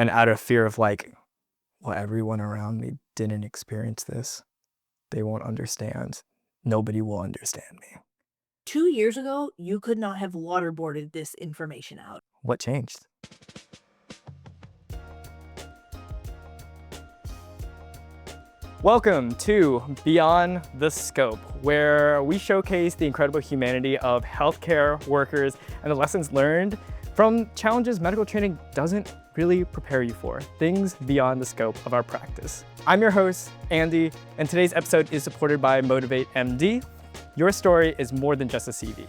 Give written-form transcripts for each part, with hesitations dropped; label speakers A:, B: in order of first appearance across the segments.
A: And out of fear of like, well, everyone around me didn't experience this. They won't understand. Nobody will understand me.
B: 2 years ago, you could not have waterboarded this information out.
A: What changed? Welcome to Beyond the Scope, where we showcase the incredible humanity of healthcare workers and the lessons learned from challenges medical training doesn't really prepare you for, things beyond the scope of our practice. I'm your host, Andy, and today's episode is supported by Motivate MD. Your story is more than just a CV.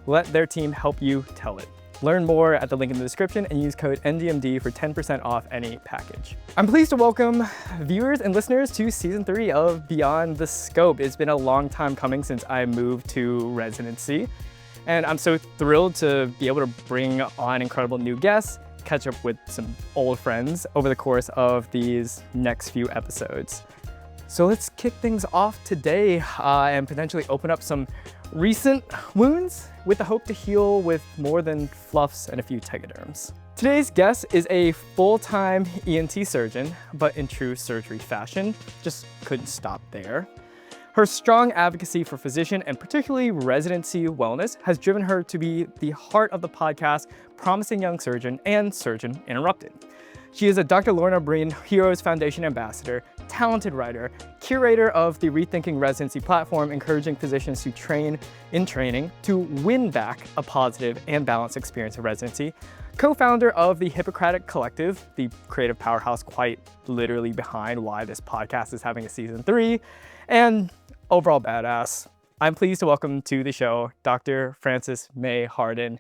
A: Let their team help you tell it. Learn more at the link in the description and use code NDMD for 10% off any package. I'm pleased to welcome viewers and listeners to season 3 of Beyond the Scope. It's been a long time coming since I moved to Residency, and I'm so thrilled to be able to bring on incredible new guests, catch up with some old friends over the course of these next few episodes. So let's kick things off today and potentially open up some recent wounds with the hope to heal with more than fluffs and a few tegaderms. Today's guest is a full-time ENT surgeon, but in true surgery fashion, just couldn't stop there. Her strong advocacy for physician and particularly residency wellness has driven her to be the heart of the podcast, Promising Young Surgeon and Surgeon Interrupted. She is a Dr. Lorna Breen Heroes Foundation ambassador, talented writer, curator of the Rethinking Residency platform, encouraging physicians to train in training to win back a positive and balanced experience of residency, co-founder of the Hippocratic Collective, the creative powerhouse quite literally behind why this podcast is having a season 3, and overall badass. I'm pleased to welcome to the show Dr. Frances May Harden.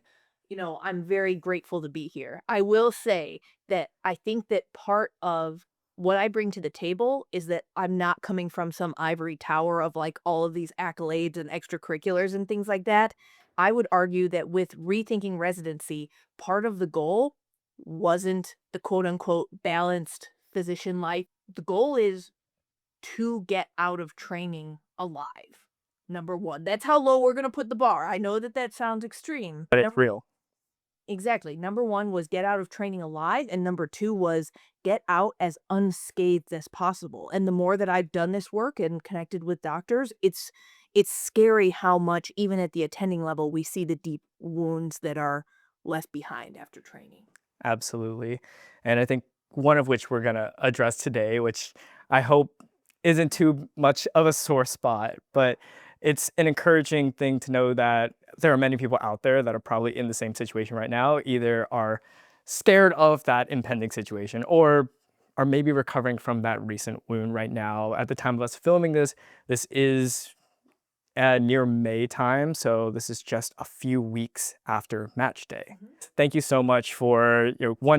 B: You know, I'm very grateful to be here. I will say that I think that part of what I bring to the table is that I'm not coming from some ivory tower of like all of these accolades and extracurriculars and things like that. I would argue that with rethinking residency, part of the goal wasn't the quote unquote balanced physician life. The goal is to get out of training alive. Number one, that's how low we're going to put the bar. I know that that sounds extreme.
A: But it's real.
B: Exactly. Number one was get out of training alive, and number two was get out as unscathed as possible. And the more that I've done this work and connected with doctors, it's scary how much, even at the attending level, we see the deep wounds that are left behind after training.
A: Absolutely. And I think one of which we're going to address today, which I hope isn't too much of a sore spot, but it's an encouraging thing to know that there are many people out there that are probably in the same situation right now, either are scared of that impending situation or are maybe recovering from that recent wound right now. At the time of us filming this, this is near May time, so this is just a few weeks after match day. Thank you so much for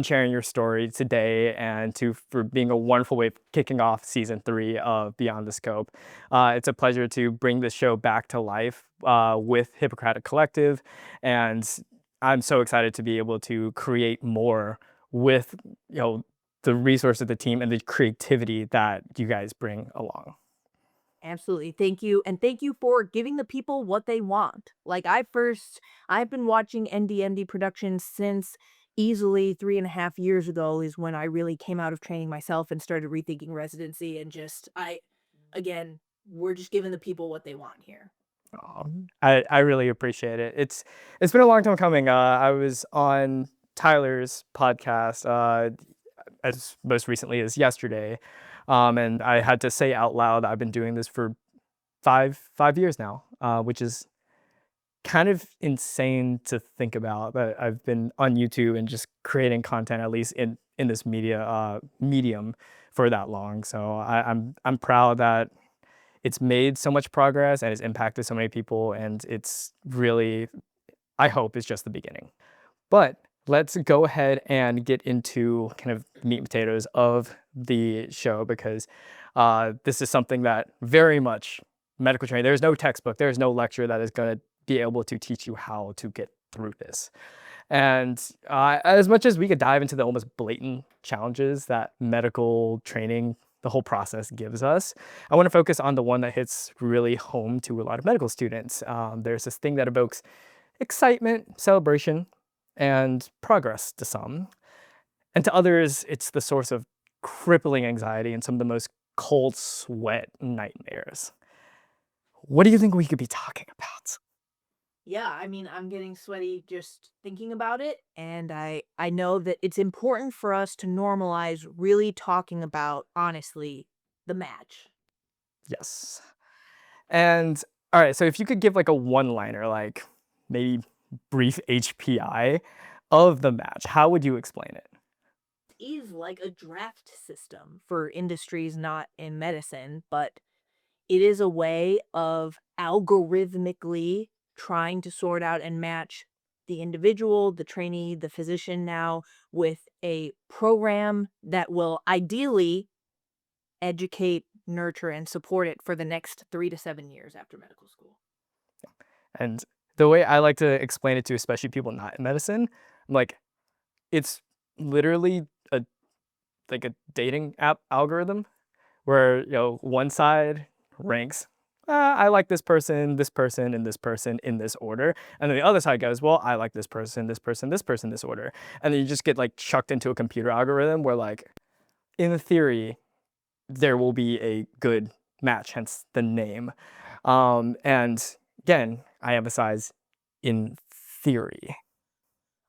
A: sharing your story today and for being a wonderful way of kicking off season 3 of Beyond the Scope. It's a pleasure to bring this show back to life with Hippocratic Collective, and I'm so excited to be able to create more with the resources of the team and the creativity that you guys bring along.
B: Absolutely. Thank you. And thank you for giving the people what they want. Like I've been watching ND MD Productions since easily 3.5 years ago is when I really came out of training myself and started rethinking residency. And again, we're just giving the people what they want here.
A: I really appreciate it. It's been a long time coming. I was on Tyler's podcast as most recently as yesterday. And I had to say out loud, I've been doing this for five years now, which is kind of insane to think about. That I've been on YouTube and just creating content, at least in this medium, for that long. So I'm proud that it's made so much progress and it's impacted so many people. And it's really, I hope, it's just the beginning. But let's go ahead and get into kind of meat and potatoes of the show, because this is something that very much medical training, there's no textbook, there's no lecture that is going to be able to teach you how to get through this. And as much as we could dive into the almost blatant challenges that medical training, the whole process gives us, I want to focus on the one that hits really home to a lot of medical students. There's this thing that evokes excitement, celebration, and progress to some. And to others, it's the source of crippling anxiety and some of the most cold sweat nightmares. What do you think we could be talking about?
B: Yeah, I mean, I'm getting sweaty just thinking about it, and I know that it's important for us to normalize really talking about honestly the match.
A: Yes. And all right, so if you could give like a one-liner, like maybe brief HPI of the match, how would you explain it?
B: Is like a draft system for industries not in medicine, but it is a way of algorithmically trying to sort out and match the individual, the trainee, the physician now with a program that will ideally educate, nurture, and support it for the next 3 to 7 years after medical school.
A: And the way I like to explain it to especially people not in medicine, I'm like, it's literally a like a dating app algorithm where one side ranks, I like this person, and this person in this order, and then the other side goes, well, I like this person, this person, this person, this order, and then you just get like chucked into a computer algorithm where like in theory there will be a good match, hence the name. And again, I emphasize in theory.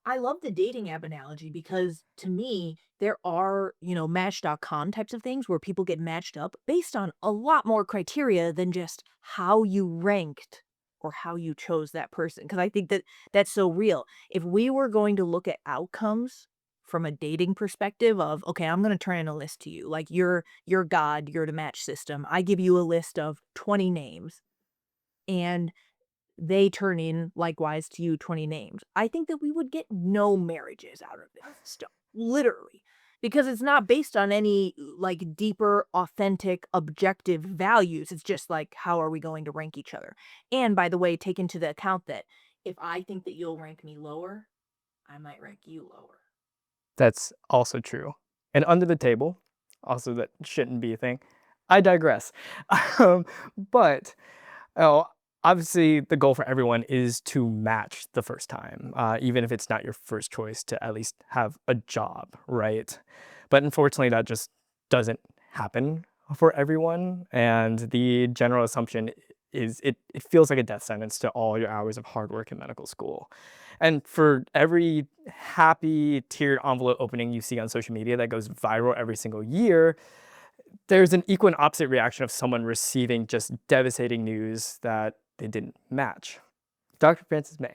B: I love the dating app analogy because to me, there are, match.com types of things where people get matched up based on a lot more criteria than just how you ranked or how you chose that person. Because I think that that's so real. If we were going to look at outcomes from a dating perspective of, okay, I'm going to turn in a list to you, like you're God, you're the match system. I give you a list of 20 names. And they turn in likewise to you 20 names. I think that we would get no marriages out of this stuff, literally, because it's not based on any like deeper, authentic, objective values. It's just like, how are we going to rank each other? And by the way, take into the account that if I think that you'll rank me lower, I might rank you lower.
A: That's also true. And under the table, also that shouldn't be a thing. I digress. Um, but oh, obviously, the goal for everyone is to match the first time, even if it's not your first choice to at least have a job, right? But unfortunately, that just doesn't happen for everyone. And the general assumption is it feels like a death sentence to all your hours of hard work in medical school. And for every happy tiered envelope opening you see on social media that goes viral every single year, there's an equal and opposite reaction of someone receiving just devastating news that they didn't match. Dr. Francis May,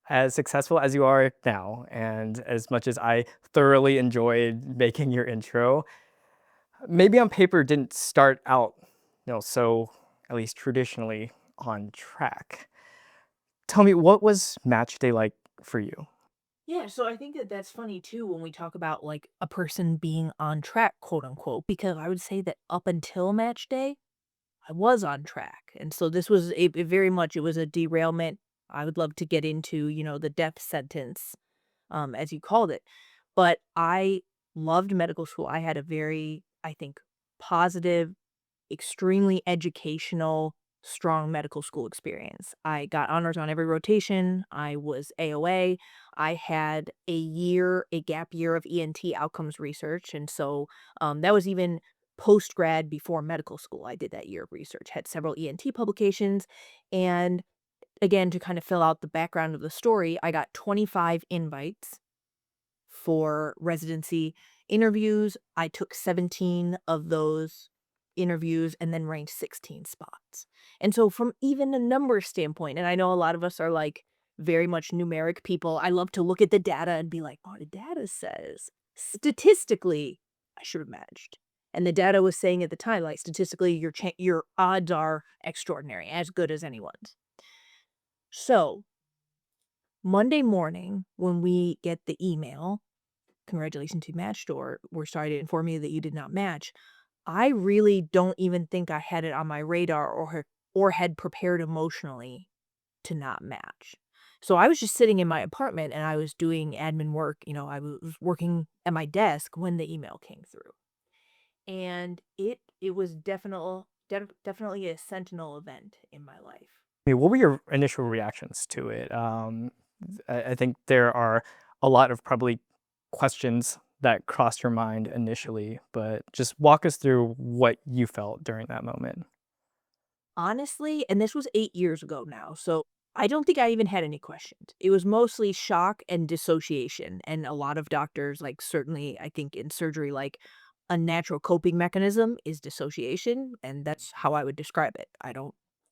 A: as successful as you are now, and as much as I thoroughly enjoyed making your intro, maybe on paper didn't start out, so at least traditionally on track. Tell me, what was match day like for you?
B: Yeah, so I think that that's funny too when we talk about like a person being on track, quote unquote, because I would say that up until match day, I was on track. And so this was a very much it was a derailment. I would love to get into, the death sentence, as you called it. But I loved medical school. I had a very, I think, positive, extremely educational, strong medical school experience. I got honors on every rotation. I was AOA. I had a gap year of ENT outcomes research. And so that was even post grad before medical school. I did that year of research, had several ENT publications. And again, to kind of fill out the background of the story, I got 25 invites for residency interviews. I took 17 of those interviews and then ranked 16 spots. And so from even a numbers standpoint, and I know a lot of us are like very much numeric people, I love to look at the data and be like, "Oh, the data says statistically I should have matched." And the data was saying at the time, like statistically, your odds are extraordinary, as good as anyone's. So Monday morning, when we get the email, "Congratulations, you matched," or "We're sorry to inform you that you did not match," I really don't even think I had it on my radar or had prepared emotionally to not match. So I was just sitting in my apartment and I was doing admin work, I was working at my desk when the email came through. And it was definitely a sentinel event in my life.
A: I mean, what were your initial reactions to it? I think there are a lot of probably questions that crossed your mind initially, but just walk us through what you felt during that moment.
B: Honestly, and this was 8 years ago now, so I don't think I even had any questions. It was mostly shock and dissociation, and a lot of doctors, like, certainly, I think in surgery, like, a natural coping mechanism is dissociation, and that's how I would describe it.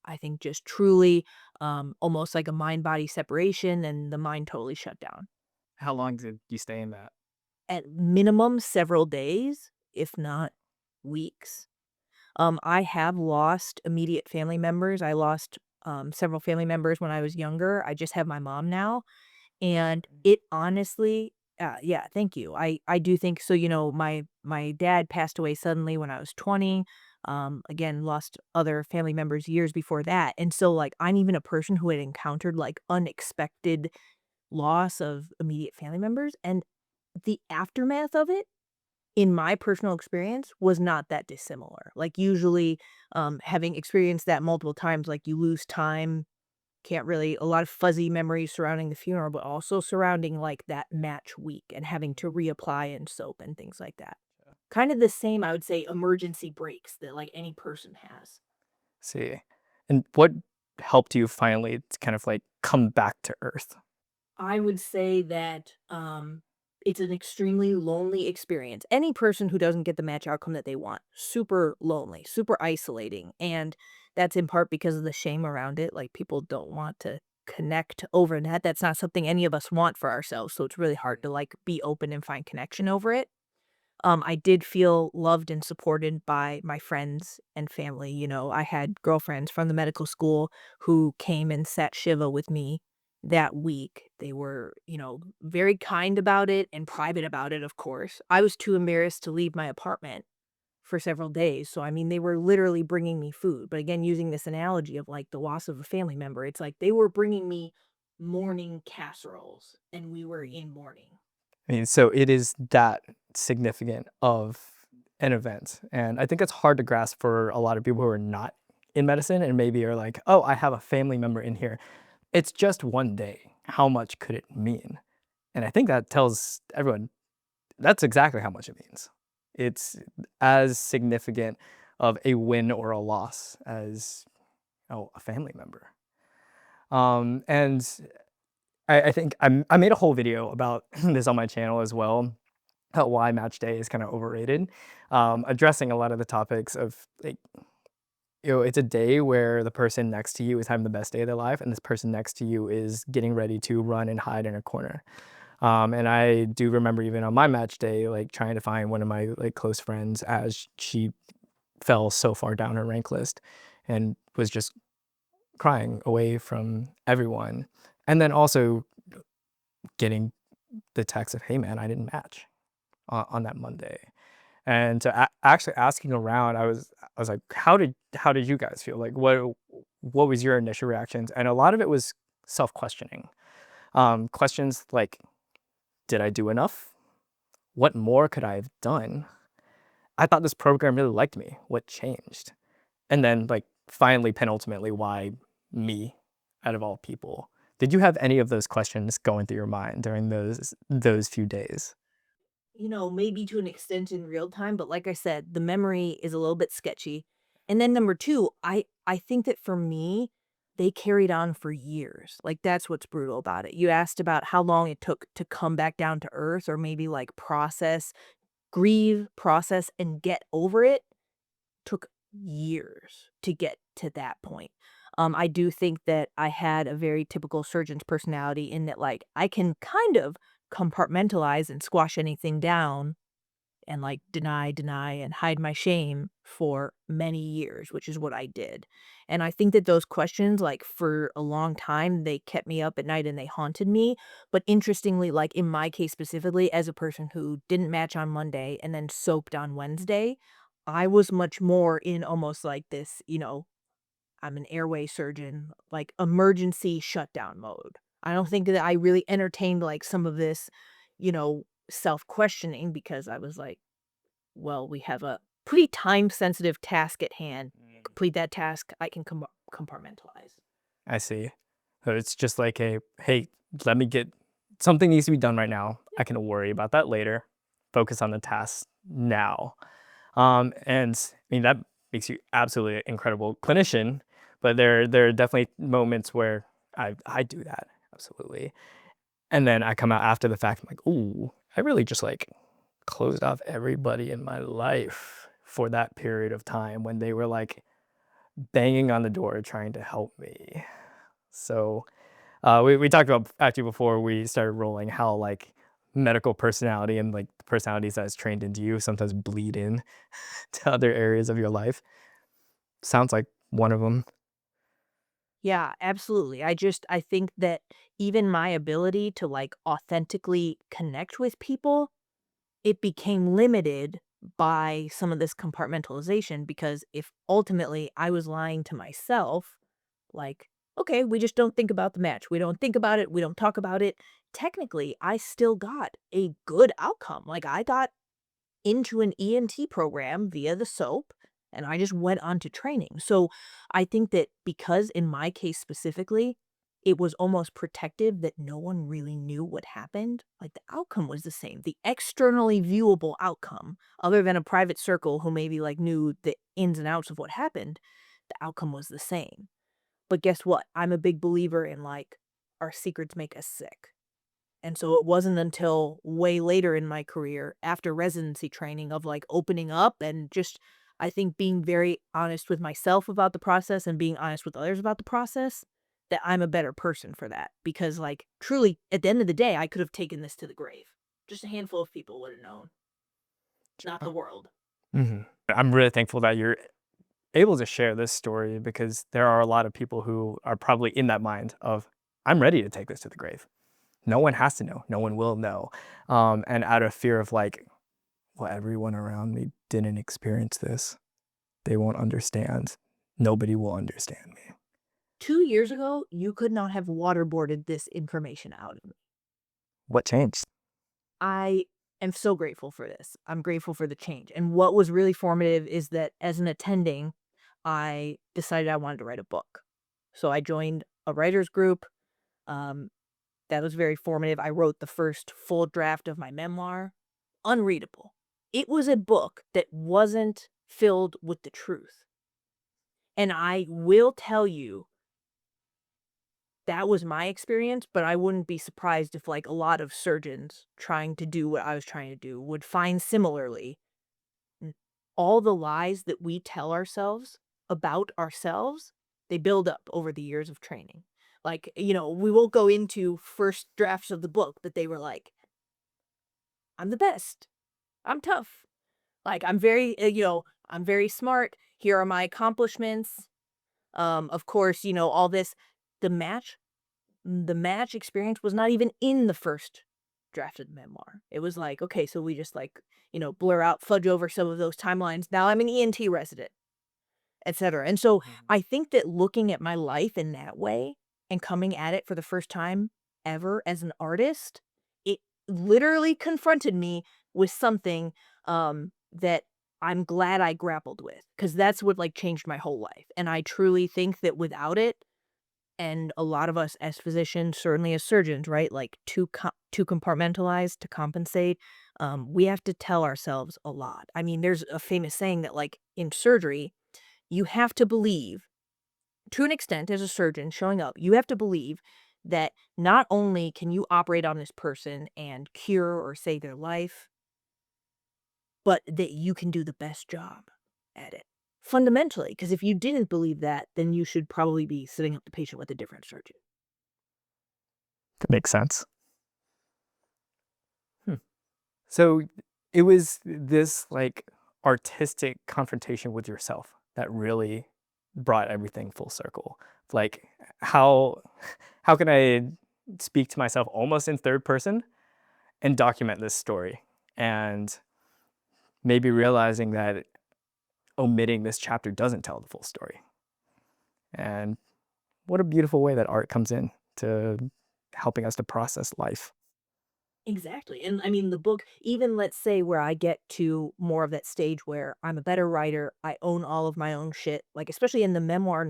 B: I think just truly, almost like a mind-body separation, and the mind totally shut down.
A: How long did you stay in that?
B: At minimum, several days, if not weeks. I have lost immediate family members. I lost, several family members when I was younger. I just have my mom now, and it honestly yeah, thank you. I do think so, my dad passed away suddenly when I was 20. Again, lost other family members years before that, and so, like, I'm even a person who had encountered, like, unexpected loss of immediate family members, and the aftermath of it in my personal experience, was not that dissimilar. Like, usually, having experienced that multiple times, like, you lose time, can't really a lot of fuzzy memories surrounding the funeral, but also surrounding, like, that match week and having to reapply in soap and things like that. Kind of the same, I would say, emergency breaks that, like, any person has.
A: See. And what helped you finally to kind of like come back to earth?
B: I would say that, it's an extremely lonely experience. Any person who doesn't get the match outcome that they want, super lonely, super isolating, and that's in part because of the shame around it, like, people don't want to connect over that, that's not something any of us want for ourselves, so it's really hard to, like, be open and find connection over it. I did feel loved and supported by my friends and family. I had girlfriends from the medical school who came and sat Shiva with me that week. They were, very kind about it and private about it, of course. I was too embarrassed to leave my apartment for several days. So, I mean, they were literally bringing me food. But again, using this analogy of like the loss of a family member, it's like they were bringing me morning casseroles and we were in mourning.
A: I mean, so it is that significant of an event. And I think it's hard to grasp for a lot of people who are not in medicine and maybe are like, oh, I have a family member in here. It's just one day. How much could it mean? And I think that tells everyone that's exactly how much it means. It's as significant of a win or a loss as, oh, a family member. And I think I made a whole video about this on my channel as well, about why match day is kind of overrated, addressing a lot of the topics of like, it's a day where the person next to you is having the best day of their life, and this person next to you is getting ready to run and hide in a corner. And I do remember even on my match day, like trying to find one of my like close friends as she fell so far down her rank list and was just crying away from everyone. And then also getting the text of, hey man, I didn't match on that Monday. And to actually asking around, I was like, how did you guys feel? Like what was your initial reactions? And a lot of it was self-questioning. Questions like, did I do enough? What more could I have done? I thought this program really liked me. What changed? And then like finally, penultimately, why me out of all people? Did you have any of those questions going through your mind during those few days?
B: Maybe to an extent in real time, but like I said, the memory is a little bit sketchy. And then number 2, I think that for me, they carried on for years. Like, that's what's brutal about it. You asked about how long it took to come back down to earth or maybe, like, grieve, process, and get over it. Took years to get to that point. I do think that I had a very typical surgeon's personality in that, like, I can kind of compartmentalize and squash anything down and, like, deny, and hide my shame for many years, which is what I did. And I think that those questions, like, for a long time, they kept me up at night and they haunted me. But interestingly, like, in my case specifically, as a person who didn't match on Monday and then soaked on Wednesday, I was much more in almost like this, I'm an airway surgeon, like, emergency shutdown mode. I don't think that I really entertained, like, some of this, self-questioning because I was like, "Well, we have a pretty time-sensitive task at hand.
A: Mm.
B: Complete that task, I can compartmentalize."
A: I see. So it's just like a, hey, let me get something needs to be done right now. I can worry about that later. focus on the task now. And I mean, that makes you absolutely an incredible clinician, but there are definitely moments where I do that, absolutely. And then I come out after the fact, I'm like, ooh, I really just like closed off everybody in my life for that period of time when they were like banging on the door trying to help me. So we talked about actually before we started rolling how like medical personality and like the personalities that's trained into you sometimes bleed in to other areas of your life. Sounds like one of them.
B: Yeah, absolutely. I think that even my ability to, like, authentically connect with people, it became limited by some of this compartmentalization because if ultimately I was lying to myself, like, "Okay, we just don't think about the match. We don't think about it. We don't talk about it." Technically, I still got a good outcome. Like, I got into an ENT program via the soap, and I just went on to training. So I think that because in my case specifically, it was almost protective that no one really knew what happened. Like the outcome was the same. The externally viewable outcome, other than a private circle who maybe like knew the ins and outs of what happened, the outcome was the same. But guess what? I'm a big believer in like our secrets make us sick. And so it wasn't until way later in my career, after residency training, of like opening up and just, I think, being very honest with myself about the process and being honest with others about the process, that I'm a better person for that. Because, like, truly, at the end of the day, I could have taken this to the grave. Just a handful of people would have known, not the world.
A: Mhm. I'm really thankful that you're able to share this story because there are a lot of people who are probably in that mind of, I'm ready to take this to the grave. No one has to know. No one will know. And out of fear of like, well, everyone around me didn't experience this. They won't understand. Nobody will understand me.
B: 2 years ago, you could not have waterboarded this information out of me.
A: What changed?
B: I am so grateful for this. I'm grateful for the change. And what was really formative is that as an attending, I decided I wanted to write a book. So I joined a writer's group. Um, that was very formative. I wrote the first full draft of my memoir. Unreadable. It was a book that wasn't filled with the truth. And I will tell you that was my experience, but I wouldn't be surprised if like a lot of surgeons trying to do what I was trying to do would find similarly all the lies that we tell ourselves about ourselves, they build up over the years of training. Like, we won't go into first drafts of the book, but they were like, I'm the best. I'm tough. Like, I'm very smart. Here are my accomplishments. Of course, all this. The match, the match experience was not even in the first draft of the memoir. It was like, okay, so we just like, blur out, fudge over some of those timelines. Now I'm an ENT resident, etc. And so
A: Mhm.
B: I think that looking at my life in that way and coming at it for the first time ever as an artist, it literally confronted me with something that I'm glad I grappled with because that's what like changed my whole life. And I truly think that without it, and a lot of us as physicians, certainly as surgeons, right, like too compartmentalized to compensate, we have to tell ourselves a lot. I mean, there's a famous saying that like in surgery, you have to believe, to an extent, as a surgeon showing up, you have to believe that not only can you operate on this person and cure or save their life, but that you can do the best job at it. Fundamentally, because if you didn't believe that, then you should probably be setting up the patient with a different surgeon.
A: That makes sense. Hmm. So it was this like artistic confrontation with yourself that really brought everything full circle. Like how how can I speak to myself almost in third person and document this story and maybe realizing that omitting this chapter doesn't tell the full story. And what a beautiful way that art comes in to helping us to process life.
B: Exactly, and I mean, the book even let's say where I get to more of that stage where I'm a better writer, I own all of my own shit, like, especially in the memoir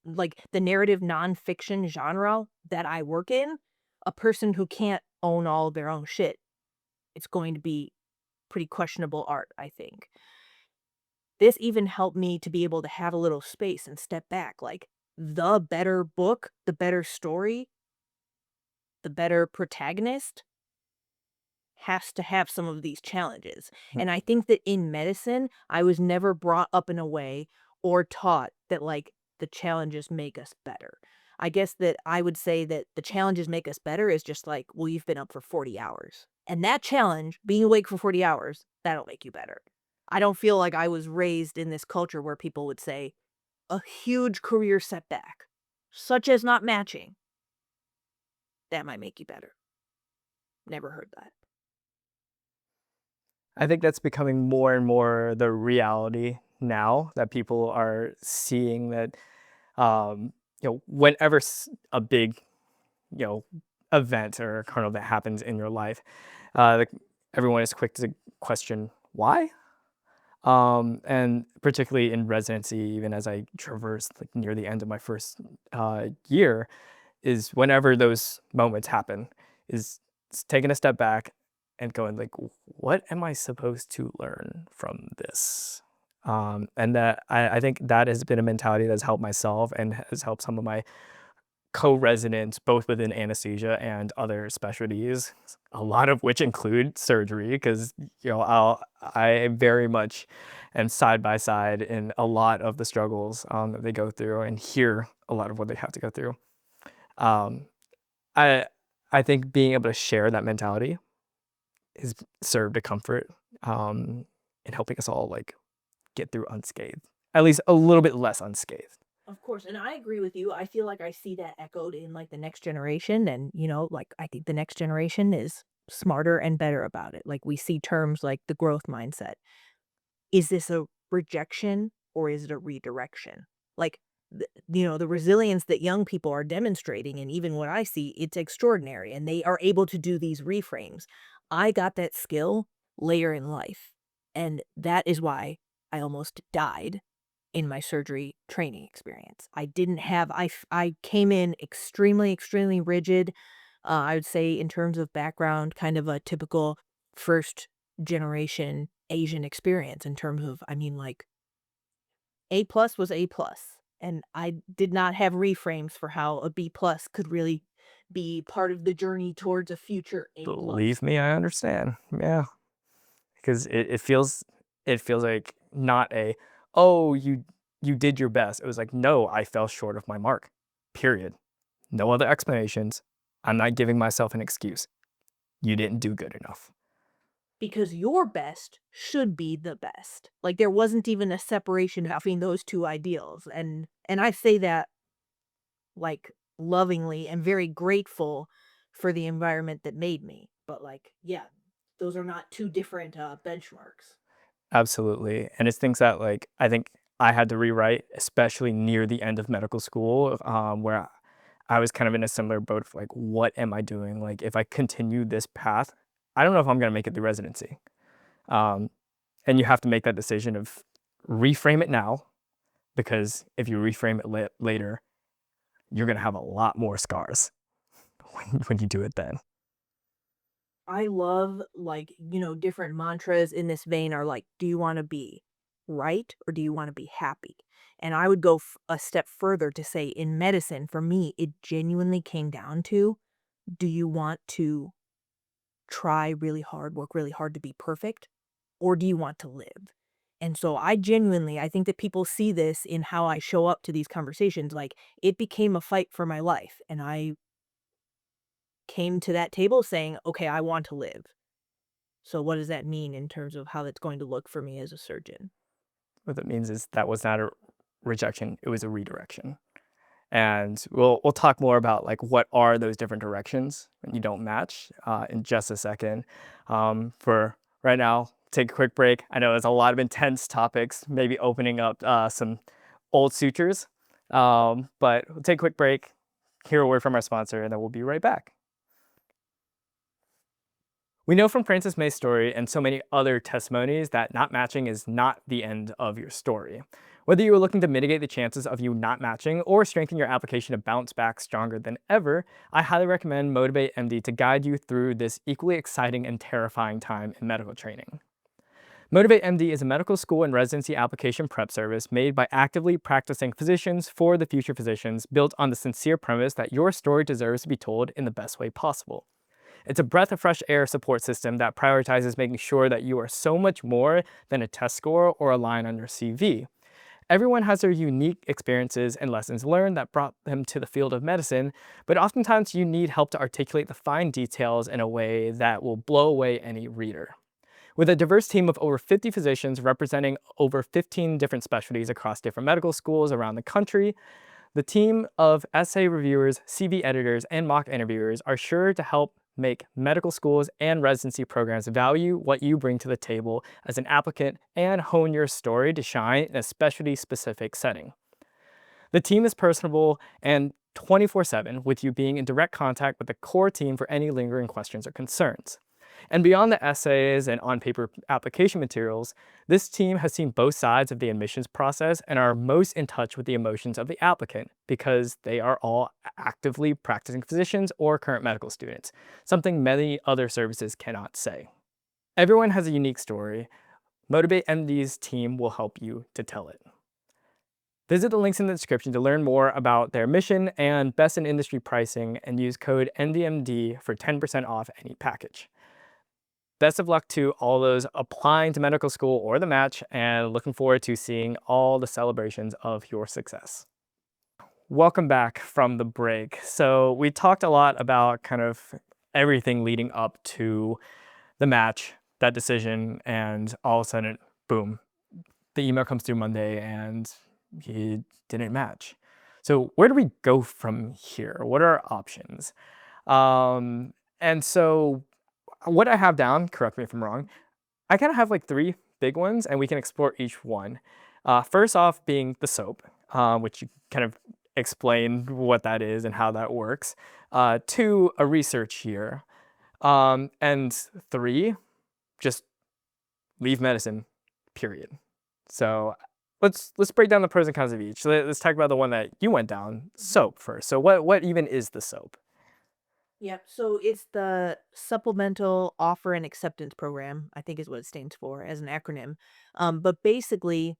B: like, the narrative nonfiction genre that I work in, a person who can't own all of their own shit, it's going to be pretty questionable art, I think. This even helped me to be able to have a little space and step back. Like, the better book, the better story, the better protagonist has to have some of these challenges.
A: Mm.
B: And I think that in medicine, I was never brought up in a way or taught that, like, the challenges make us better. I guess that I would say that the challenges make us better is just like, well, you've been up for 40 hours. And that challenge, being awake for 40 hours, that'll make you better. I don't feel like I was raised in this culture where people would say a huge career setback, such as not matching, that might make you better. Never heard that.
A: I think that's becoming more and more the reality now that people are seeing that, whenever a big, you know, event or kernel that happens in your life, like everyone is quick to question why. And particularly in residency, even as I traverse like near the end of my first year, is whenever those moments happen, is taking a step back and going like, what am I supposed to learn from this? And that I think that has been a mentality that's helped myself and has helped some of my co-residents, both within anesthesia and other specialties, a lot of which include surgery, because I very much am side by side in a lot of the struggles that they go through and hear a lot of what they have to go through. Um, I I think being able to share that mentality has served a comfort in helping us all like get through unscathed, at least a little bit less unscathed.
B: Of course, and I agree with you. I feel like I see that echoed in, like, the next generation, and, like, I think the next generation is smarter and better about it. Like, we see terms like the growth mindset. Is this a rejection or is it a redirection? Like, the resilience that young people are demonstrating, and even what I see, it's extraordinary, and they are able to do these reframes. I got that skill later in life, and that is why I almost died in my surgery training experience. I didn't have I came in extremely, extremely rigid. I would say in terms of background, kind of a typical first generation Asian experience in terms of, I mean, like, A plus was A plus, and I did not have reframes for how a B plus could really be part of the journey towards a future A plus.
A: Believe me, I understand. Yeah, because it feels like not a, oh, you did your best. It was like, no, I fell short of my mark. Period. No other explanations. I'm not giving myself an excuse. You didn't do good enough.
B: Because your best should be the best. Like, there wasn't even a separation between those two ideals, and I say that, like, lovingly and very grateful for the environment that made me, but, like, yeah, those are not two different, benchmarks.
A: Absolutely. And it's things that like I think I had to rewrite, especially near the end of medical school, where I was kind of in a similar boat of like, what am I doing? Like, if I continue this path, I don't know if I'm going to make it through residency. Um, and you have to make that decision of reframe it now, because if you reframe it later, you're going to have a lot more scars when you do it then.
B: I love, like, different mantras in this vein are like, do you wanna be right or do you wanna be happy? And I would go a step further to say in medicine, for me, it genuinely came down to, do you want to try really hard, work really hard to be perfect, or do you want to live? And so I think that people see this in how I show up to these conversations. Like, it became a fight for my life, and I came to that table saying, okay, I want to live. So what does that mean in terms of how that's going to look for me as a surgeon?
A: What that means is that was not a rejection, it was a redirection. And we'll talk more about like what are those different directions when you don't match in just a second. For right now, take a quick break. I know there's a lot of intense topics, maybe opening up some old sutures, but we'll take a quick break, hear a word from our sponsor, and then we'll be right back. We know from Frances May's story and so many other testimonies that not matching is not the end of your story. Whether you are looking to mitigate the chances of you not matching or strengthen your application to bounce back stronger than ever, I highly recommend Motivate MD to guide you through this equally exciting and terrifying time in medical training. Motivate MD is a medical school and residency application prep service made by actively practicing physicians for the future physicians, built on the sincere premise that your story deserves to be told in the best way possible. It's a breath of fresh air support system that prioritizes making sure that you are so much more than a test score or a line on your CV. Everyone has their unique experiences and lessons learned that brought them to the field of medicine, but oftentimes you need help to articulate the fine details in a way that will blow away any reader. With a diverse team of over 50 physicians representing over 15 different specialties across different medical schools around the country, the team of essay reviewers, CV editors, and mock interviewers are sure to help make medical schools and residency programs value what you bring to the table as an applicant and hone your story to shine in a specialty-specific setting. The team is personable and 24/7, with you being in direct contact with the core team for any lingering questions or concerns. And beyond the essays and on-paper application materials, this team has seen both sides of the admissions process and are most in touch with the emotions of the applicant because they are all actively practicing physicians or current medical students, something many other services cannot say. Everyone has a unique story. Motivate MD's team will help you to tell it. Visit the links in the description to learn more about their mission and best in industry pricing, and use code NDMD for 10% off any package. Best of luck to all those applying to medical school or the match, and looking forward to seeing all the celebrations of your success. Welcome back from the break. So we talked a lot about kind of everything leading up to the match, that decision, and all of a sudden, boom, the email comes through Monday and he didn't match. So where do we go from here? What are our options? And so what I have down, correct me if I'm wrong, I kind of have like 3 big ones, and we can explore each one. First off being the SOAP, which you kind of explained what that is and how that works. 2, a research year. And 3, just leave medicine, period. So let's break down the pros and cons of each. Let's talk about the one that you went down, SOAP, first. So what even is the SOAP?
B: Yep. So it's the Supplemental Offer and Acceptance Program, I think is what it stands for as an acronym. But basically,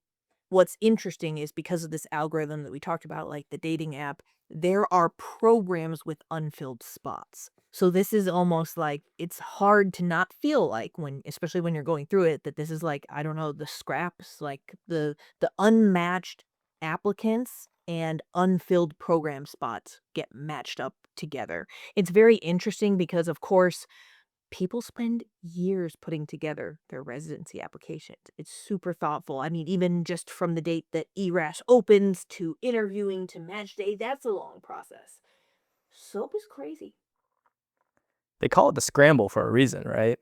B: what's interesting is because of this algorithm that we talked about, like the dating app, there are programs with unfilled spots. So this is almost like it's hard to not feel like when, especially when you're going through it, that this is like, I don't know, the scraps, like the unmatched applicants and unfilled program spots get matched up together. It's very interesting because of course people spend years putting together their residency applications. It's super thoughtful. I mean, even just from the date that ERAS opens to interviewing to match day, that's a long process. Soap is crazy.
A: They call it the scramble for a reason, right?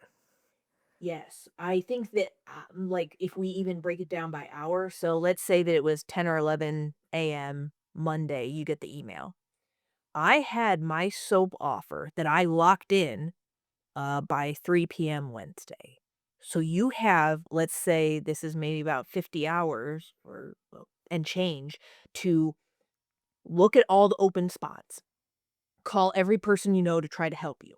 B: Yes, I think that like if we even break it down by hour, so let's say that it was 10 or 11 a.m. Monday, you get the email. I had my soap offer that I locked in by 3 p.m. Wednesday. So you have, let's say this is maybe about 50 hours or and change to look at all the open spots, call every person you know to try to help you,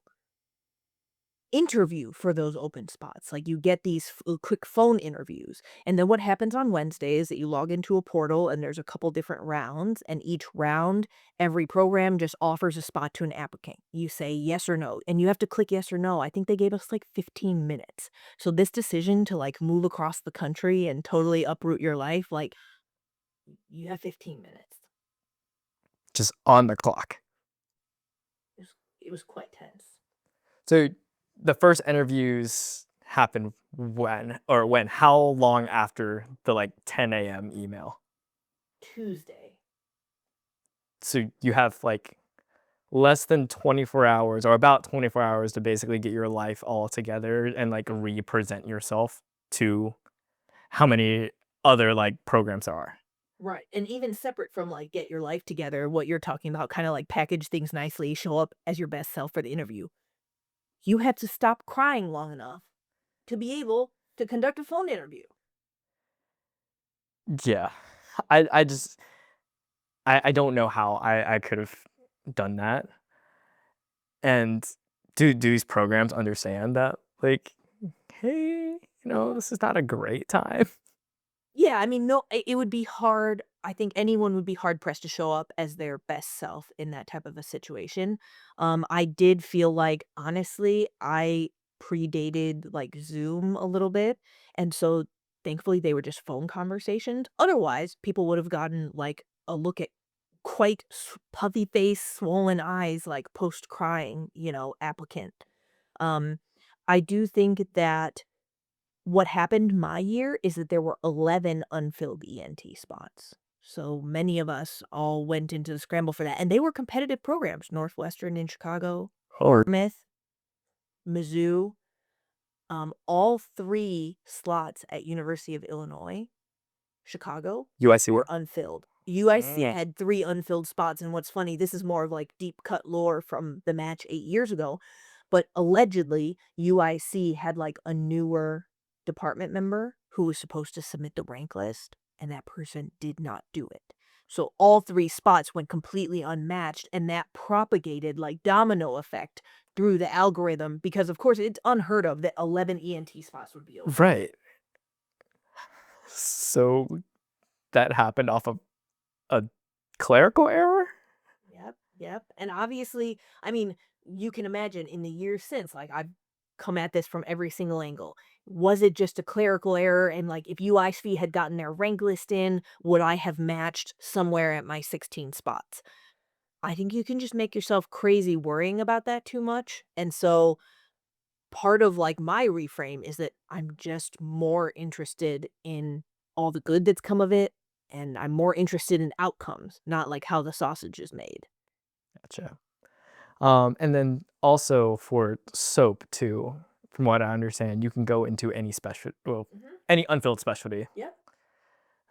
B: interview for those open spots. Like you get these quick phone interviews. And then what happens on Wednesday is that you log into a portal and there's a couple different rounds. And each round, every program just offers a spot to an applicant. You say yes or no, and you have to click yes or no. I think they gave us like 15 minutes. So this decision to like move across the country and totally uproot your life, like you have 15 minutes.
A: Just on the clock.
B: It was quite tense.
A: So the first interviews happen when? How long after the like 10 a.m. email?
B: Tuesday.
A: So you have like less than 24 hours or about 24 hours to basically get your life all together and like represent yourself to how many other like programs there are.
B: Right. And even separate from like get your life together, what you're talking about, kind of like package things nicely, show up as your best self for the interview. You had to stop crying long enough to be able to conduct a phone interview.
A: Yeah. I just I don't know how I could have done that. And do these programs understand that? Like, hey, this is not a great time.
B: Yeah, I mean, no, it would be hard. I think anyone would be hard pressed to show up as their best self in that type of a situation. I did feel like, honestly, I predated like Zoom a little bit. And so thankfully they were just phone conversations. Otherwise, people would have gotten like a look at quite puffy face, swollen eyes, like post crying, applicant. Um, I do think that what happened my year is that there were 11 unfilled ENT spots. So many of us all went into the scramble for that, and they were competitive programs. Northwestern in Chicago,
A: Or
B: Dartmouth, Mizzou, all 3 slots at University of Illinois, Chicago,
A: UIC.
B: were unfilled. UIC
A: Mm.
B: had 3 unfilled spots, and what's funny, this is more of like deep cut lore from the match 8 years ago, but allegedly UIC had like a newer department member who was supposed to submit the rank list, and that person did not do it. So all 3 spots went completely unmatched, and that propagated like domino effect through the algorithm because of course it's unheard of that 11 ENT spots would be open.
A: Right. So that happened off of a clerical error?
B: Yep, yep. And obviously, I mean, you can imagine in the years since, like I've come at this from every single angle. Was it just a clerical error? And like if UISV had gotten their rank list in, would I have matched somewhere at my 16 spots? I think you can just make yourself crazy worrying about that too much. And so part of like my reframe is that I'm just more interested in all the good that's come of it. And I'm more interested in outcomes, not like how the sausage is made.
A: Gotcha. And then also for soap too, from what I understand, you can go into any any unfilled specialty.
B: Yep.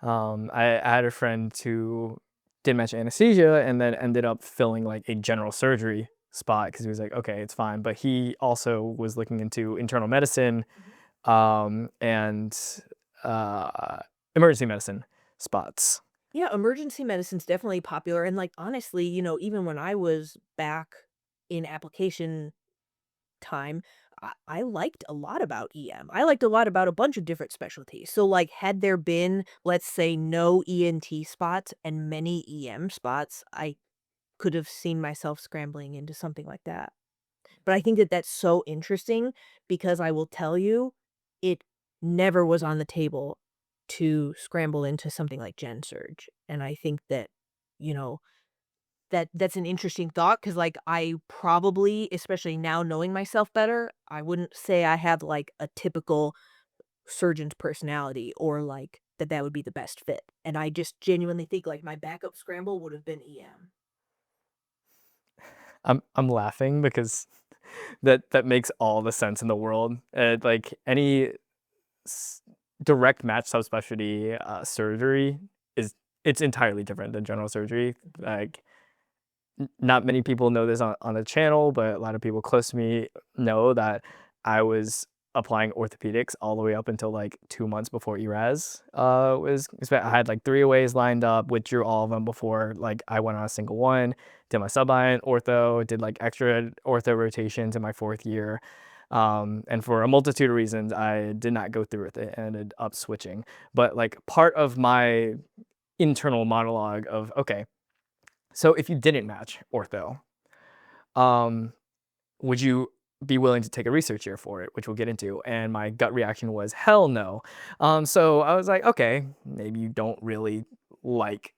A: I had a friend who did match anesthesia and then ended up filling like a general surgery spot because he was like, okay, it's fine. But he also was looking into internal medicine, and uh, emergency medicine spots.
B: Yeah, emergency medicine's definitely popular, and, like, honestly, even when I was back in application time, I liked a lot about EM. I liked a lot about a bunch of different specialties. So, like, had there been, let's say, no ENT spots and many EM spots, I could have seen myself scrambling into something like that. But I think that that's so interesting because I will tell you, it never was on the table to scramble into something like Gen Surge. And I think that, you know, that's an interesting thought because like I probably, especially now knowing myself better, I wouldn't say I have like a typical surgeon's personality or like that would be the best fit. And I just genuinely think like my backup scramble would have been EM.
A: I'm laughing because that makes all the sense in the world. Like any direct match subspecialty surgery it's entirely different than general surgery. Like not many people know this on the channel, but a lot of people close to me know that I was applying orthopedics all the way up until like 2 months before ERAS I had like 3 aways lined up, withdrew all of them before like I went on a single one, did my sub-IN ortho, did like extra ortho rotations in my 4th year. And for a multitude of reasons, I did not go through with it and ended up switching. But like part of my internal monologue of, okay, so if you didn't match ortho, um, would you be willing to take a research year for it, which we'll get into? And my gut reaction was hell no. So I was like, okay, maybe you don't really like,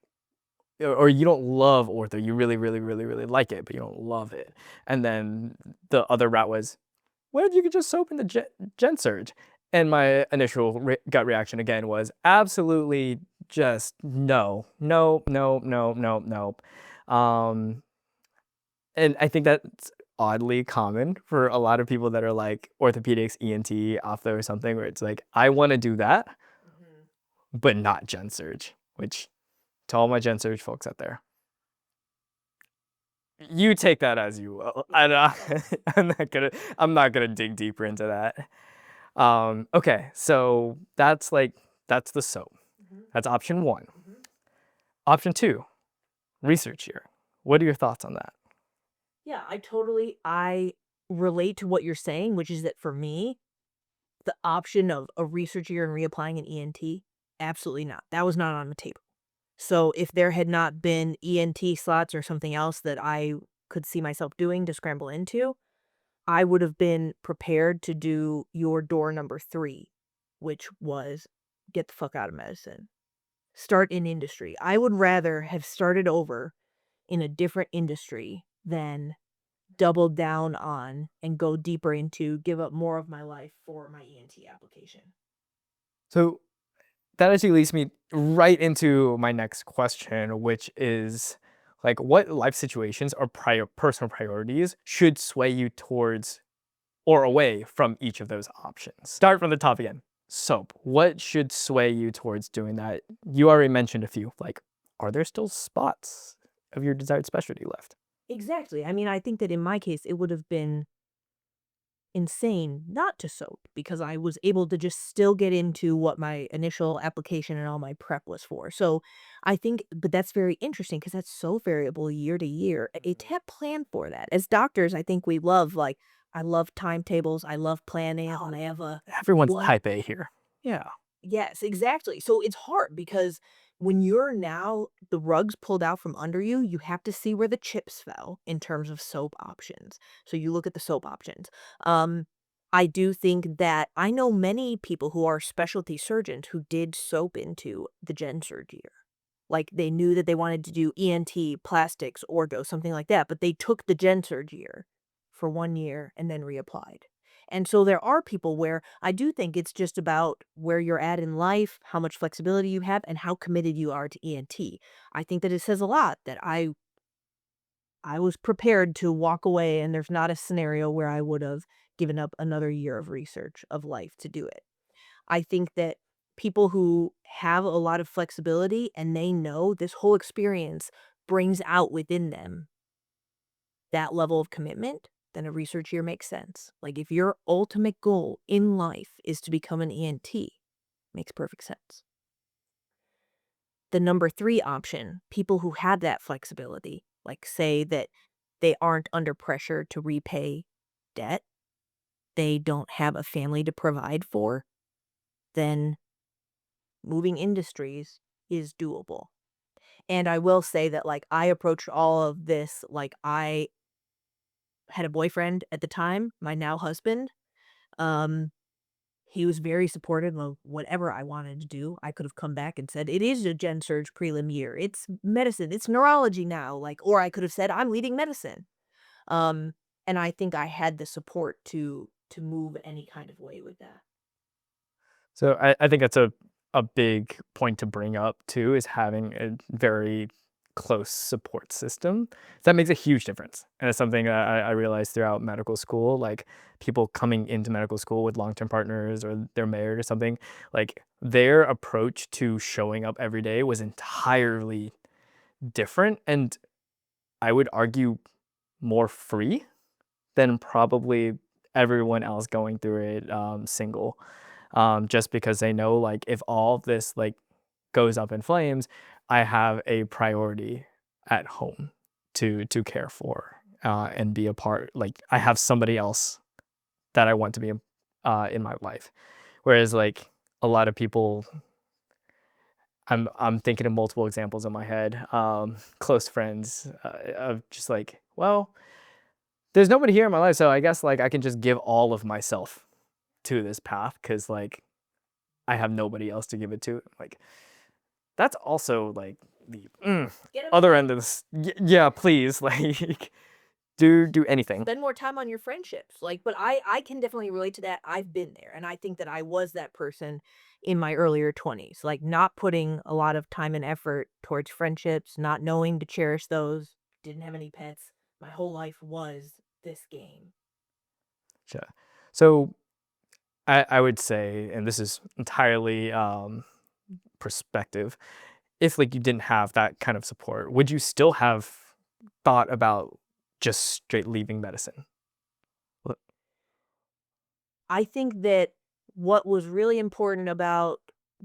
A: or you don't love ortho. You really, really, really, really like it, but you don't love it. And then the other route was, what if you could just soap in the Gen Surge? And my initial gut reaction again was absolutely just no, no, no, no, no, no. And I think that's oddly common for a lot of people that are like orthopedics, ENT, ophtho or something, where it's like, I want to do that, but not Gen Surge, which to all my Gen Surge folks out there, you take that as you will. I'm not gonna dig deeper into that. Okay, so that's the soap. That's option one. Option two, research here. What are your thoughts on that?
B: Yeah, I relate to what you're saying, which is that for me, the option of a research year and reapplying an ENT? Absolutely not. That was not on the table. So if there had not been ENT slots or something else that I could see myself doing to scramble into, I would have been prepared to do your door number 3, which was get the fuck out of medicine. Start in industry. I would rather have started over in a different industry than double down on and go deeper into give up more of my life for my ENT application.
A: So that actually leads me right into my next question, which is like, what life situations or personal priorities should sway you towards or away from each of those options? Start from the top again. Soap. What should sway you towards doing that? You already mentioned a few. Like, are there still spots of your desired specialty left?
B: Exactly. I mean, I think that in my case, it would have been insane not to soap because I was able to just still get into what my initial application and all my prep was for. So I think, but that's very interesting because that's so variable year to year. A can't plan for that. As doctors, I think we love, like, I love timetables, I love planning. I have a
A: Everyone's
B: what?
A: type A here. Yeah.
B: Yes, exactly. So it's hard because when you're now the rug's pulled out from under you, you have to see where the chips fell in terms of soap options. So you look at the soap options. Um, I do think that I know many people who are specialty surgeons who did soap into the gen surg year. Like they knew that they wanted to do ENT, plastics, ortho, something like that, but they took the gen surg year for 1 year and then reapplied. And so there are people where I do think it's just about where you're at in life, how much flexibility you have, and how committed you are to ENT. I think that it says a lot that I was prepared to walk away, and there's not a scenario where I would have given up another year of research of life to do it. I think that people who have a lot of flexibility and they know this whole experience brings out within them that level of commitment, then a research year makes sense. Like if your ultimate goal in life is to become an ENT, makes perfect sense. The number 3 option, people who have that flexibility, like say that they aren't under pressure to repay debt, they don't have a family to provide for, then moving industries is doable. And I will say that like I approached all of this like I had a boyfriend at the time, my now husband. Um He was very supportive of whatever I wanted to do. I could have come back and said, "It is a gen surge prelim year. It's medicine. It's neurology now." Like, or I could have said, "I'm leading medicine." Um, and I think I had the support to move any kind of way with that.
A: So I think that's a big point to bring up too, is having a very close support system. That makes a huge difference. And it's something that I realized throughout medical school, like people coming into medical school with long-term partners or they're married or something, like their approach to showing up every day was entirely different. And I would argue more free than probably everyone else going through it single. Just because they know like if all of this like goes up in flames, I have a priority at home to care for and be a part. Like I have somebody else that I want to be in my life. Whereas like a lot of people, I'm thinking of multiple examples in my head, close friends of just like, well, there's nobody here in my life, so I guess like I can just give all of myself to this path because like I have nobody else to give it to. Like that's also like the
B: Get a
A: other
B: friend.
A: end of this. Yeah, please, like do anything.
B: Spend more time on your friendships. Like, but I can definitely relate to that. I've been there, and I think that I was that person in my earlier 20s, like not putting a lot of time and effort towards friendships, not knowing to cherish those, didn't have any pets. My whole life was this game.
A: Sure. So I would say, and this is entirely perspective, if like you didn't have that kind of support, would you still have thought about just straight leaving medicine? Well,
B: I think that what was really important about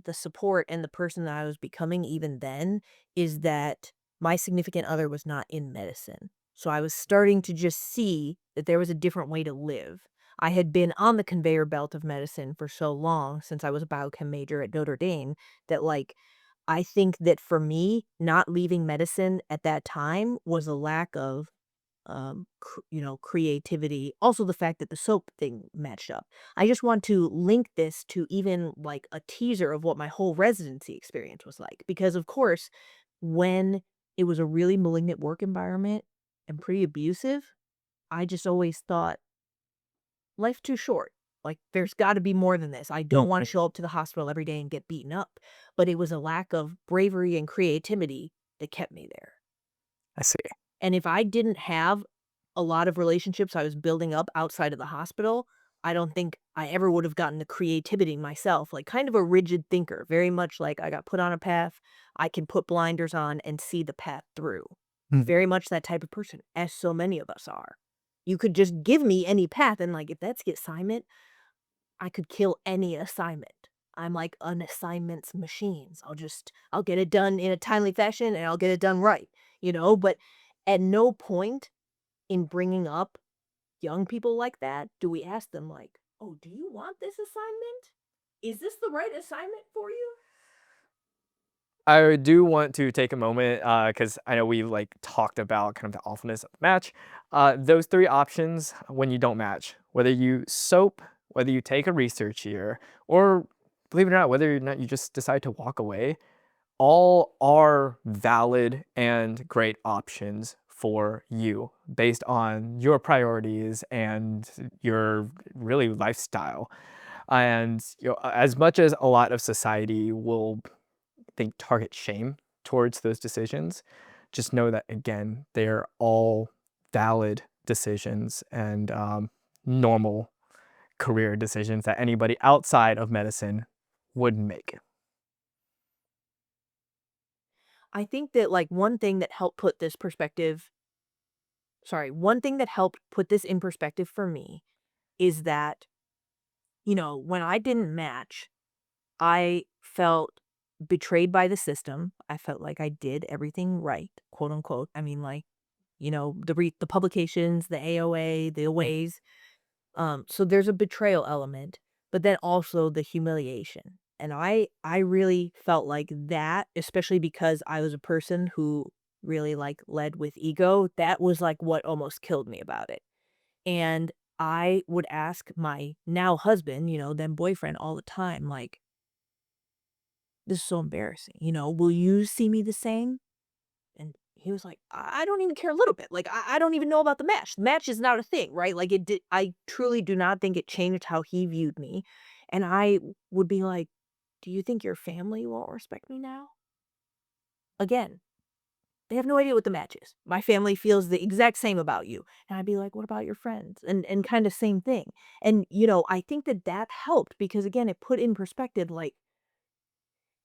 B: the support and the person that I was becoming even then is that my significant other was not in medicine. So I was starting to just see that there was a different way to live. I had been on the conveyor belt of medicine for so long since I was a biochem major at Notre Dame that, like, I think that for me, not leaving medicine at that time was a lack of creativity. Also, the fact that the soap thing matched up. I just want to link this to even like a teaser of what my whole residency experience was like. Because, of course, when it was a really malignant work environment and pretty abusive, I just always thought life's too short. Like, there's got to be more than this. I don't want to show up to the hospital every day and get beaten up. But it was a lack of bravery and creativity that kept me there.
A: I see.
B: And if I didn't have a lot of relationships I was building up outside of the hospital, I don't think I ever would have gotten the creativity myself, like kind of a rigid thinker, very much like I got put on a path, I can put blinders on and see the path through.
A: Mm.
B: Very much that type of person, as so many of us are. You could just give me any path, and like if that's the assignment, I could kill any assignment. I'm like an assignments machines. I'll get it done in a timely fashion and I'll get it done right, but at no point in bringing up young people like that do we ask them like, "Oh, do you want this assignment? Is this the right assignment for you?"
A: I do want to take a moment because I know we like talked about kind of the awfulness of the match. Those three options when you don't match, whether you soap, whether you take a research year, or believe it or not, whether or not you just decide to walk away, all are valid and great options for you based on your priorities and your really lifestyle. And as much as a lot of society will think target shame towards those decisions, just know that again, they're all valid decisions and normal career decisions that anybody outside of medicine would make.
B: I think that like one thing that helped put this in perspective for me is that, when I didn't match, I felt betrayed by the system. I felt like I did everything right, quote unquote. I mean, like, the publications, the AOA, the aways. So there's a betrayal element, but then also the humiliation. And I really felt like that, especially because I was a person who really like led with ego. That was like what almost killed me about it. And I would ask my now husband, then boyfriend all the time, like, this is so embarrassing. Will you see me the same? And he was like, I don't even care a little bit. Like, I don't even know about the match. The match is not a thing, right? Like, I truly do not think it changed how he viewed me. And I would be like, do you think your family won't respect me now? Again, they have no idea what the match is. My family feels the exact same about you. And I'd be like, what about your friends? And kind of same thing. And, I think that that helped because, again, it put in perspective, like,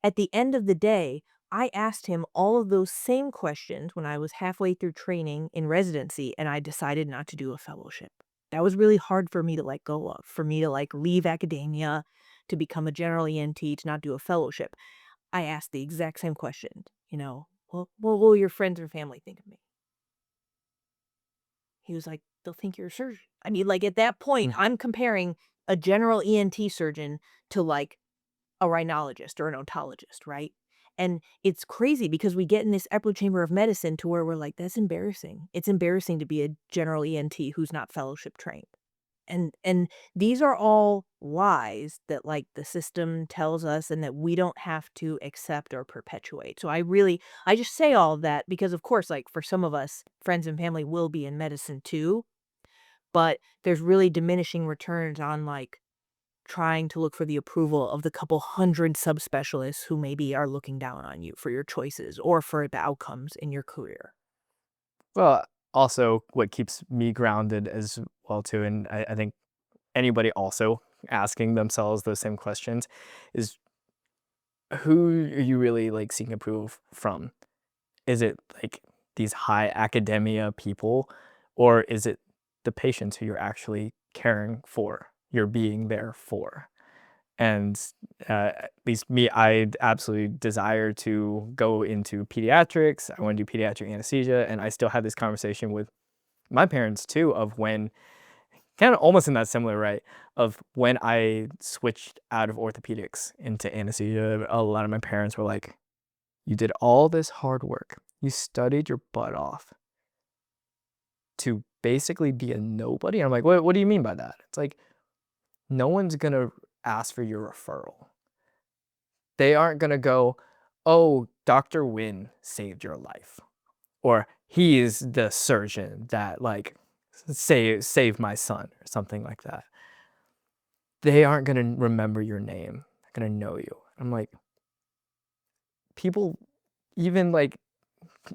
B: at the end of the day, I asked him all of those same questions when I was halfway through training in residency and I decided not to do a fellowship. That was really hard for me to let go of, for me to like leave academia, to become a general ENT, to not do a fellowship. I asked the exact same question, well, what will your friends and family think of me? He was like, they'll think you're a surgeon. I mean, like at that point,
A: Mm.
B: I'm comparing a general ENT surgeon to like a rhinologist or an otologist, right? And it's crazy because we get in this echo chamber of medicine to where we're like, that's embarrassing. It's embarrassing to be a general ENT who's not fellowship trained. And these are all lies that like the system tells us and that we don't have to accept or perpetuate. So I just say all of that because of course, like for some of us, friends and family will be in medicine too, but there's really diminishing returns on like trying to look for the approval of the couple hundred subspecialists who maybe are looking down on you for your choices or for the outcomes in your career.
A: Well, also what keeps me grounded as well too, and I think anybody also asking themselves those same questions is who are you really like seeking approval from? Is it like these high academia people, or is it the patients who you're actually caring for, you're being there for? And at least me, I absolutely desire to go into pediatrics. I want to do pediatric anesthesia, and I still have this conversation with my parents too of when kind of almost in that similar right of when I switched out of orthopedics into anesthesia, a lot of my parents were like, you did all this hard work. You studied your butt off to basically be a nobody. And I'm like, what do you mean by that? It's like, no one's going to ask for your referral. They aren't going to go, oh, Dr. Wynn saved your life. Or he is the surgeon that like saved my son or something like that. They aren't going to remember your name. They're going to know you. I'm like, people, even like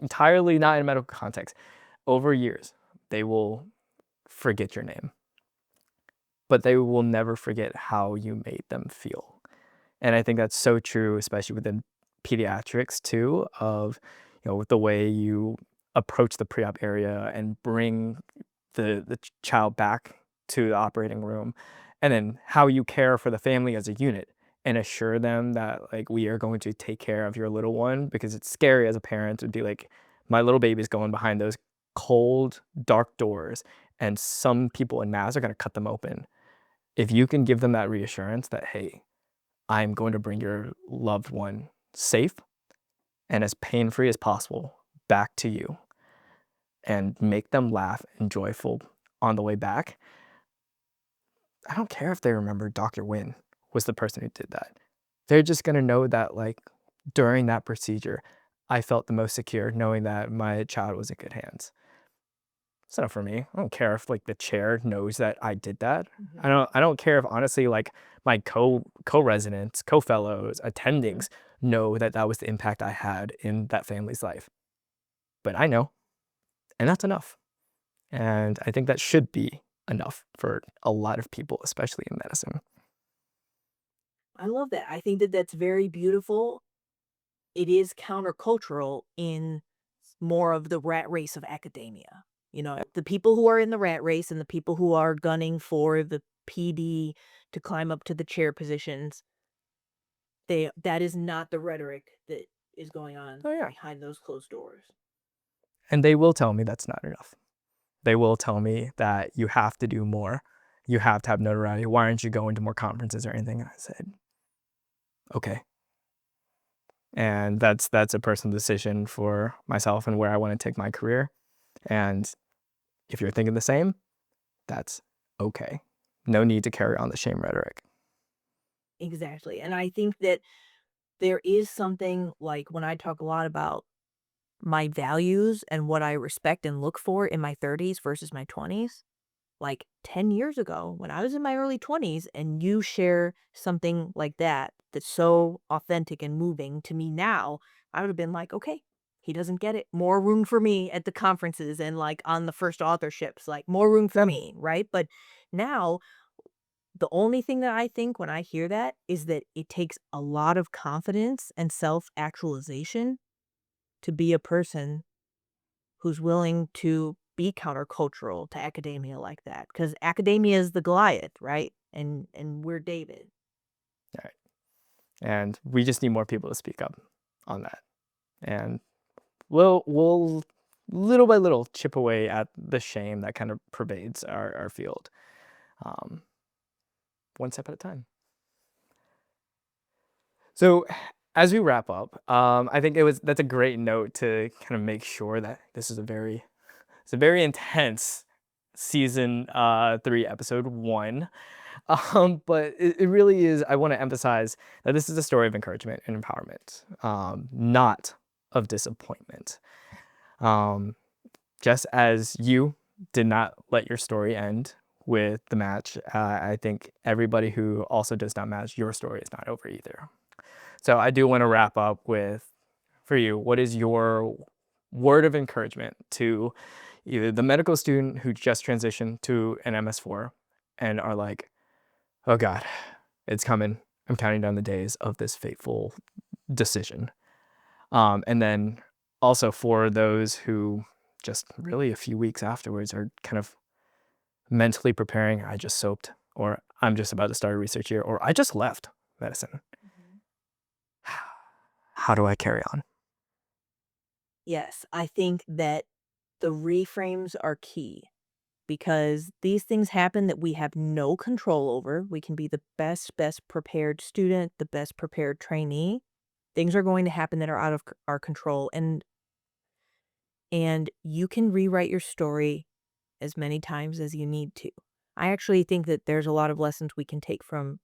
A: entirely not in a medical context, over years, they will forget your name, but they will never forget how you made them feel. And I think that's so true, especially within pediatrics too, of, with the way you approach the pre-op area and bring the child back to the operating room, and then how you care for the family as a unit and assure them that like we are going to take care of your little one, because it's scary as a parent to be like, my little baby's going behind those cold, dark doors and some people in mass are going to cut them open. If you can give them that reassurance that, hey, I'm going to bring your loved one safe and as pain-free as possible back to you, and make them laugh and joyful on the way back. I don't care if they remember Dr. Wynn was the person who did that. They're just going to know that like during that procedure, I felt the most secure knowing that my child was in good hands. It's enough for me. I don't care if like the chair knows that I did that. I don't care if honestly like my co-residents, co-fellows, attendings know that that was the impact I had in that family's life. But I know, and that's enough. And I think that should be enough for a lot of people, especially in medicine.
B: I love that. I think that that's very beautiful. It is countercultural in more of the rat race of academia. The people who are in the rat race and the people who are gunning for the PD to climb up to the chair positions, that is not the rhetoric that is going on
A: Oh yeah.
B: behind those closed doors.
A: And they will tell me that's not enough. They will tell me that you have to do more. You have to have notoriety. Why aren't you going to more conferences or anything? And I said, okay. And that's a personal decision for myself and where I want to take my career. And if you're thinking the same, that's okay. No need to carry on the shame rhetoric.
B: Exactly. And I think that there is something like when I talk a lot about my values and what I respect and look for in my 30s versus my 20s. Like 10 years ago, when I was in my early 20s, and you share something like that, that's so authentic and moving to me now, I would have been like, okay, he doesn't get it. More room for me at the conferences and like on the first authorships, like more room for me, right? But now, the only thing that I think when I hear that is that it takes a lot of confidence and self actualization to be a person who's willing to be countercultural to academia like that, because academia is the Goliath, right? And we're David.
A: All right. And we just need more people to speak up on that. And we'll little by little chip away at the shame that kind of pervades our field, one step at a time. So as we wrap up, I think that's a great note to kind of make sure that this is a very intense season 3, episode 1. But it really is. I want to emphasize that this is a story of encouragement and empowerment, not of disappointment. Just as you did not let your story end with the match, I think everybody who also does not match, your story is not over either. So I do want to wrap up with, for you, what is your word of encouragement to either the medical student who just transitioned to an MS4 and are like, oh God, it's coming. I'm counting down the days of this fateful decision. And then also for those who just really a few weeks afterwards are kind of mentally preparing, I just soaped, or I'm just about to start a research year, or I just left medicine. How do I carry on?
B: Yes, I think that the reframes are key. because these things happen that we have no control over. We can be the best prepared student, the best prepared trainee. Things are going to happen that are out of our control, and you can rewrite your story as many times as you need to. I actually think that there's a lot of lessons we can take from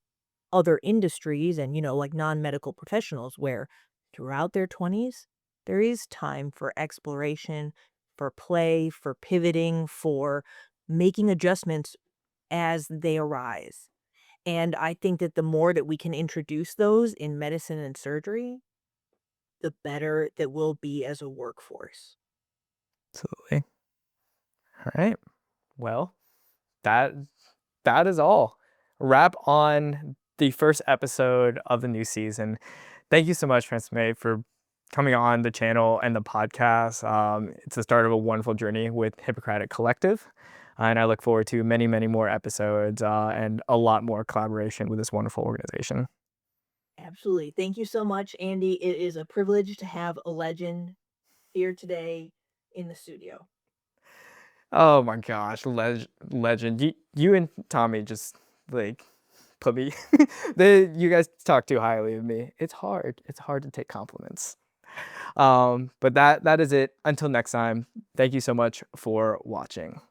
B: other industries and, like non-medical professionals where throughout their 20s, there is time for exploration, for play, for pivoting, for making adjustments as they arise. And I think that the more that we can introduce those in medicine and surgery, the better that we'll be as a workforce.
A: Absolutely. All right. Well, that that is all. Wrap on the first episode of the new season. Thank you so much, May, for coming on the channel and the podcast. It's the start of a wonderful journey with Hippocratic Collective. And I look forward to many, many more episodes and a lot more collaboration with this wonderful organization.
B: Absolutely. Thank you so much, Andy. It is a privilege to have a legend here today in the studio.
A: Oh my gosh, legend. You and Tommy just like put me. You guys talk too highly of me. It's hard. It's hard to take compliments. But that is it. Until next time, thank you so much for watching.